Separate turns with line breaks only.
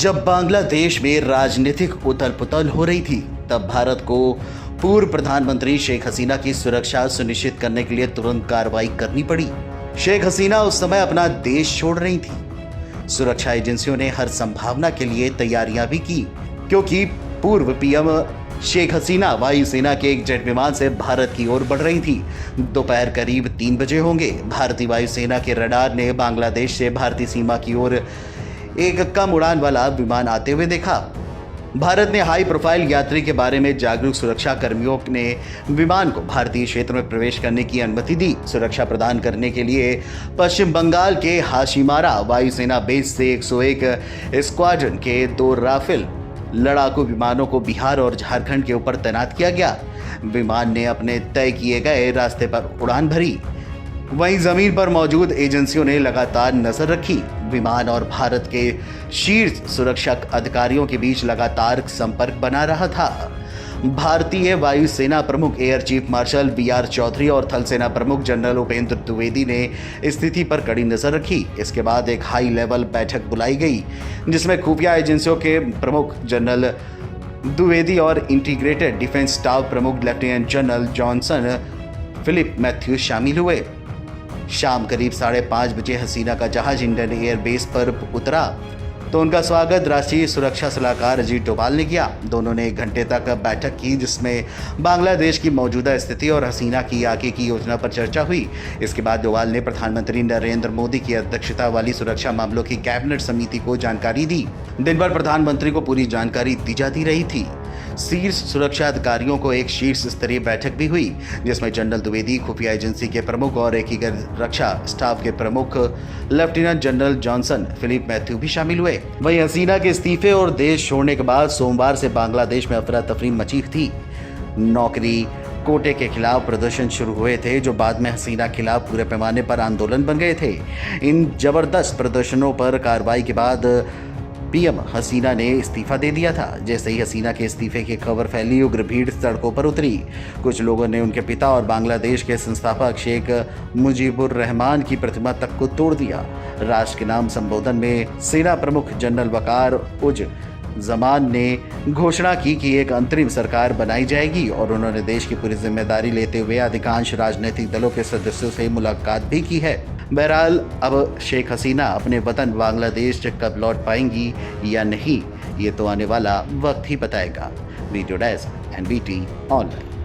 जब बांग्लादेश में राजनीतिक उथल-पुथल हो रही थी, तब भारत को पूर्व प्रधानमंत्री शेख हसीना की सुरक्षा सुनिश्चित करने के लिए तुरंत कार्रवाई करनी पड़ी। शेख हसीना उस समय अपना देश छोड़ रही थी। सुरक्षा एजेंसियों ने हर संभावना के लिए तैयारियां भी की, क्योंकि पूर्व पीएम शेख हसीना वायुसेना के एक जेट विमान से भारत की ओर बढ़ रही थी। दोपहर करीब 3 बजे होंगे। भारतीय वायुसेना के रडार ने बांग्लादेश से भारतीय सीमा की ओर एक कम उड़ान वाला विमान आते हुए देखा। भारत ने हाई प्रोफाइल यात्री के बारे में जागरूक सुरक्षा कर्मियों ने विमान को भारतीय क्षेत्र में प्रवेश करने की अनुमति दी। सुरक्षा प्रदान करने के लिए पश्चिम बंगाल के हाशिमारा वायुसेना बेस से 101 स्क्वाड्रन के 2 राफेल लड़ाकू विमानों को बिहार और झारखंड के ऊपर तैनात किया गया। विमान ने अपने तय किए गए रास्ते पर उड़ान भरी। वहीं जमीन पर मौजूद एजेंसियों ने लगातार नजर रखी। विमान और भारत के शीर्ष सुरक्षा अधिकारियों के बीच लगातार संपर्क बना रहा था। भारतीय वायुसेना प्रमुख air chief marshal BR Chaudhari और थल सेना प्रमुख जनरल उपेंद्र द्विवेदी ने स्थिति पर कड़ी नजर रखी। इसके बाद एक हाई लेवल बैठक बुलाई गई, जिसमें खुफिया एजेंसियों के प्रमुख जनरल द्विवेदी और इंटीग्रेटेड डिफेंस स्टाफ प्रमुख लेफ्टिनेंट जनरल जॉनसन फिलिप मैथ्यूज शामिल हुए। शाम करीब 5:30 बजे हसीना का जहाज इंडियन एयरबेस पर उतरा तो उनका स्वागत राष्ट्रीय सुरक्षा सलाहकार अजीत डोभाल ने किया। दोनों ने 1 घंटे तक बैठक की, जिसमें बांग्लादेश की मौजूदा स्थिति और हसीना की आगे की योजना पर चर्चा हुई। इसके बाद डोभाल ने प्रधानमंत्री नरेंद्र मोदी की अध्यक्षता वाली सुरक्षा मामलों की कैबिनेट समिति को जानकारी दी। दिन भर प्रधानमंत्री को पूरी जानकारी दी जाती रही थी। शीर्ष सुरक्षा अधिकारियों को एक शीर्ष स्तरीय बैठक भी हुई, जिसमें जनरल द्विवेदी, खुफिया एजेंसी के प्रमुख और एकीकृत रक्षा स्टाफ के प्रमुख लेफ्टिनेंट जनरल जॉनसन फिलिप मैथ्यू भी शामिल हुए। वहीं हसीना के इस्तीफे और देश छोड़ने के बाद सोमवार से बांग्लादेश में अफरा तफरी मची थी। नौकरी कोटे के खिलाफ प्रदर्शन शुरू हुए थे, जो बाद में हसीना खिलाफ पूरे पैमाने पर आंदोलन बन गए थे। इन जबरदस्त प्रदर्शनों पर कार्रवाई के बाद पीएम हसीना ने इस्तीफा दे दिया था। जैसे ही हसीना के इस्तीफे की खबर फैली, उग्र भीड़ सड़कों पर उतरी। कुछ लोगों ने उनके पिता और बांग्लादेश के संस्थापक शेख मुजीबुर रहमान की प्रतिमा तक को तोड़ दिया। राष्ट्र के नाम संबोधन में सेना प्रमुख जनरल वकार उज जमान ने घोषणा की कि एक अंतरिम सरकार बनाई जाएगी, और उन्होंने देश की पूरी जिम्मेदारी लेते हुए अधिकांश राजनीतिक दलों के सदस्यों से मुलाकात भी की है। बहरहाल अब शेख हसीना अपने वतन बांग्लादेश कब लौट पाएंगी या नहीं, ये तो आने वाला वक्त ही बताएगा। Video desk NBT online.